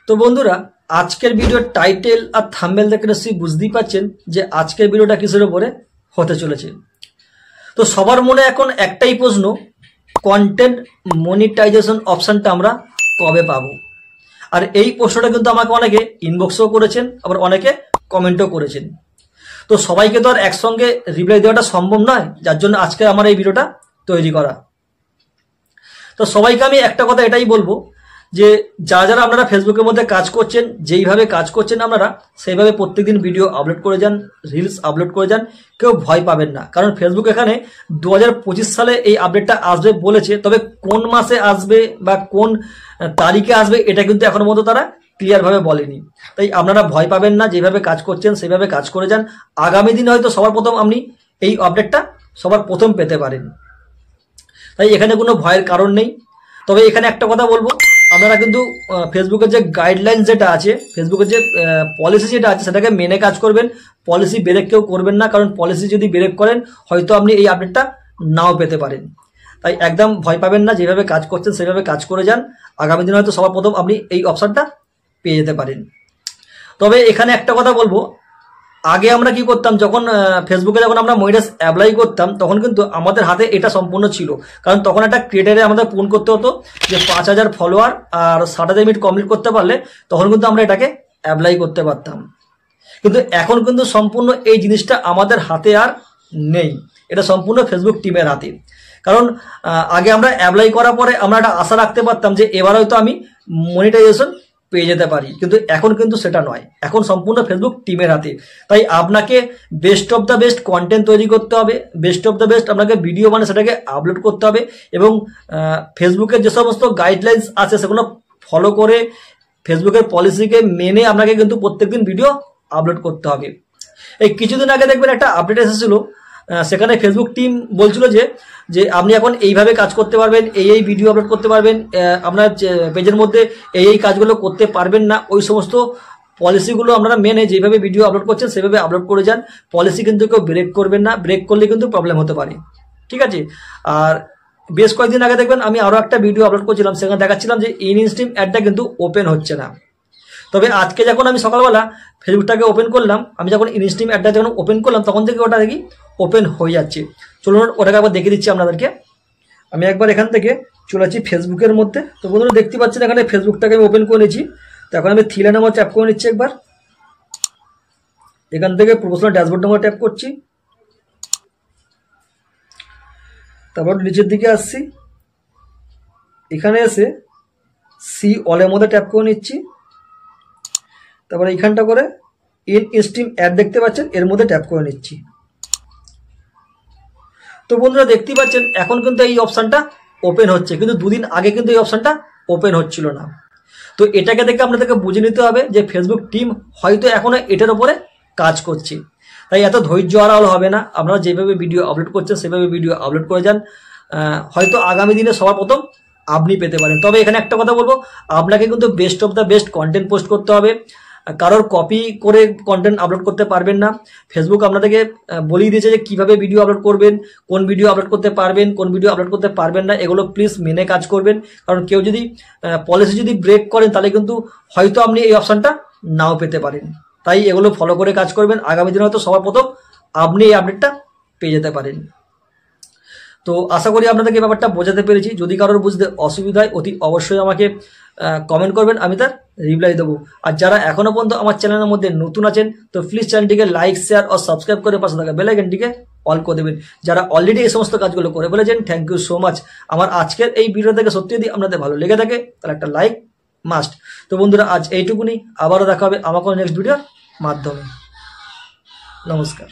তো বন্ধুরা আজকের ভিডিওর টাইটেল আর থাম্বনেল দেখে নিশ্চয়ই বুঝতেই পারছেন যে আজকের ভিডিওটা কিসের উপরে হতে চলেছে। তো সবার মনে এখন একটাই প্রশ্ন, কন্টেন্ট মনিটাইজেশন অপশনটা আমরা কবে পাবো? আর এই প্রশ্নটা কিন্তু আমাকে অনেকে ইনবক্সও করেছেন, আবার অনেকে কমেন্টও করেছেন। তো সবাইকে তো আর একসঙ্গে রিপ্লাই দেওয়াটা সম্ভব নয়, যার জন্য আজকে আমার এই ভিডিওটা তৈরি করা। তো সবাইকে আমি একটা কথা এটাই বলবো যে যারা যারা আপনারা ফেসবুকের মধ্যে কাজ করছেন, যেইভাবে কাজ করছেন আপনারা সেইভাবে প্রত্যেকদিন ভিডিও আপলোড করে যান, রিলস আপলোড করে যান, কেউ ভয় পাবেন না। কারণ ফেসবুক এখানে 2025 সালে এই আপডেটটা আসবে বলেছে, তবে কোন মাসে আসবে বা কোন তারিখে আসবে এটা কিন্তু এখনো পর্যন্ত তারা ক্লিয়ারভাবে বলেনি। তাই আপনারা ভয় পাবেন না, যেভাবে কাজ করছেন সেইভাবে কাজ করে যান। আগামী দিনে হয়তো সবার প্রথম আপনি এই আপডেটটা সবার প্রথম পেতে পারেন, তাই এখানে কোনো ভয়ের কারণ নেই। তবে এখানে একটা কথা বলবো, আপনারা কিন্তু ফেসবুকের যে গাইডলাইন যেটা আছে, ফেসবুকের যে পলিসি যেটা আছে সেটাকে মেনে কাজ করবেন। পলিসি ব্রেক কেউ করবেন না, কারণ পলিসি যদি ব্রেক করেন হয়তো আপনি এই আপডেটটা নাও পেতে পারেন। তাই একদম ভয় পাবেন না, যেভাবে কাজ করছেন সেভাবে কাজ করে যান। আগামী দিনে হয়তো সবার প্রথম আপনি এই অপশনটা পেয়ে যেতে পারেন। তবে এখানে একটা কথা বলবো, আগে আমরা কি করতাম, যখন ফেসবুকে যখন আমরা মনিটাইজ অ্যাপ্লাই করতাম তখন কিন্তু আমাদের হাতে এটা সম্পূর্ণ ছিল। কারণ তখন একটা ক্রিয়েটারে আমাদের পূরণ করতে হতো যে 5000 ফলোয়ার আর 60,000 মিনিট কমপ্লিট করতে পারলে তখন কিন্তু আমরা এটাকে অ্যাপ্লাই করতে পারতাম। কিন্তু এখন কিন্তু সম্পূর্ণ এই জিনিসটা আমাদের হাতে আর নেই, এটা সম্পূর্ণ ফেসবুক টিমের হাতে। কারণ আগে আমরা অ্যাপ্লাই করার পরে আমরা একটা আশা রাখতে পারতাম যে এবার হয়তো আমি মনিটাইজেশন পেয়ে যেতে পারি, কিন্তু এখন কিন্তু সেটা নয়, এখন সম্পূর্ণ ফেসবুক টিমের হাতে। তাই আপনাকে best of the best content তৈরি করতে হবে, বেস্ট অফ দ্য বেস্ট আপনাকে ভিডিও মানে সেটাকে আপলোড করতে হবে, এবং ফেসবুকের যে সমস্ত গাইডলাইন্স আছে সেগুলো ফলো করে ফেসবুকের পলিসিকে মেনে আপনাকে কিন্তু প্রত্যেকদিন ভিডিও আপলোড করতে হবে। এই কিছুদিন আগে দেখবেন একটা আপডেট এসেছিল, সেখানে ফেসবুক টিম বলছিল যে আপনি এখন এইভাবে কাজ করতে পারবেন, এই ভিডিও আপলোড করতে পারবেন, আপনার পেজের মধ্যে এই কাজগুলো করতে পারবেন না। ওই সমস্ত পলিসিগুলো আপনারা মেনে যেভাবে ভিডিও আপলোড করছেন সেভাবে আপলোড করে যান। পলিসি কিন্তু কেউ ব্রেক করবেন না, ব্রেক করলে কিন্তু প্রবলেম হতে পারে, ঠিক আছে? আর বেশ কয়েকদিন আগে দেখবেন আমি আরও একটা ভিডিও আপলোড করছিলাম, সেখানে দেখাচ্ছিলাম যে ইনস্ট্রিম অ্যাডটা কিন্তু ওপেন হচ্ছে না। তবে আজকে যখন আমি সকালবেলা ফেসবুকটাকে ওপেন করলাম, আমি যখন ইনস্ট্রিম অ্যাডটা যখন ওপেন করলাম তখন থেকে ওটা দেখি ওপেন হয়ে যাচ্ছে। চলুন ওটাকে আবার দেখে দিচ্ছি আপনাদেরকে। আমি একবার এখান থেকে চলে যাচ্ছি ফেসবুকের মধ্যে। তো বন্ধুরা দেখতে পাচ্ছেন এখানে ফেসবুকটাকে আমি ওপেন করে নিয়েছি। তো এখন আমি 3 লাইন নাম্বার ট্যাপ করে নিচ্ছি একবার। এখান থেকে প্রফেশনাল ড্যাশবোর্ড নাম্বার ট্যাপ করছি, তারপর নিচের দিকে আসছি, এখানে এসে সি অলের মধ্যে ট্যাপ করে নিচ্ছি, তারপরে এইখানটা করে ইনস্ট্রিম অ্যাড দেখতে পাচ্ছেন এর মধ্যে ট্যাপ করে নিচ্ছি। তো বন্ধুরা দেখতেই পাচ্ছেন এখন কিন্তু এই অপশানটা ওপেন হচ্ছে, কিন্তু দুদিন আগে কিন্তু এই অপশানটা ওপেন হচ্ছিল না। তো এটাকে দেখে আপনাদেরকে বুঝে নিতে হবে যে ফেসবুক টিম হয়তো এখনো এটার উপরে কাজ করছে। তাই এত ধৈর্য হারালে হবে না, আপনারা যেভাবে ভিডিও আপলোড করছেন সেভাবে ভিডিও আপলোড করে যান। হয়তো আগামী দিনে সবার প্রথম আপনি পেতে পারেন। তবে এখানে একটা কথা বলবো, আপনাকে কিন্তু best of the best content post করতে হবে, কারোর কপি করে কন্টেন্ট আপলোড করতে পারবেন না। ফেসবুক আপনাদেরকে বলেই দিয়েছে যে কীভাবে ভিডিও আপলোড করবেন, কোন ভিডিও আপলোড করতে পারবেন, কোন ভিডিও আপলোড করতে পারবেন না, এগুলো প্লিজ মেনে কাজ করবেন। কারণ কেউ যদি পলিসি যদি ব্রেক করেন তাহলে কিন্তু হয়তো আপনি এই অপশানটা নাও পেতে পারেন। তাই এগুলো ফলো করে কাজ করবেন, আগামী দিনে হয়তো সবার প্রথম আপনি এই আপডেটটা পেয়ে যেতে পারেন। তো আশা করি আপনাদেরকে এই ব্যাপারটা বোঝাতে পেরেছি। যদি কারোর বুঝতে অসুবিধা হয় অতি অবশ্যই আমাকে কমেন্ট করবেন, আমি তার রিপ্লাই দেবো। আর যারা এখনও পর্যন্ত আমার চ্যানেলের মধ্যে নতুন আছেন তো প্লিজ চ্যানেলটিকে লাইক, শেয়ার ও সাবস্ক্রাইব করে পাশে থাকা বেল আইকনটিকে অল করে দেবেন। যারা অলরেডি এই সমস্ত কাজগুলো করে ফেলেছেন থ্যাংক ইউ সো মাচ। আমার আজকের এই ভিডিও থেকে সত্যি যদি আপনাদের ভালো লেগে থাকে তাহলে একটা লাইক মাস্ট। তো বন্ধুরা আজ এইটুকুনি, আবারও দেখা হবে আমার কোনো নেক্সট ভিডিওর মাধ্যমে। নমস্কার।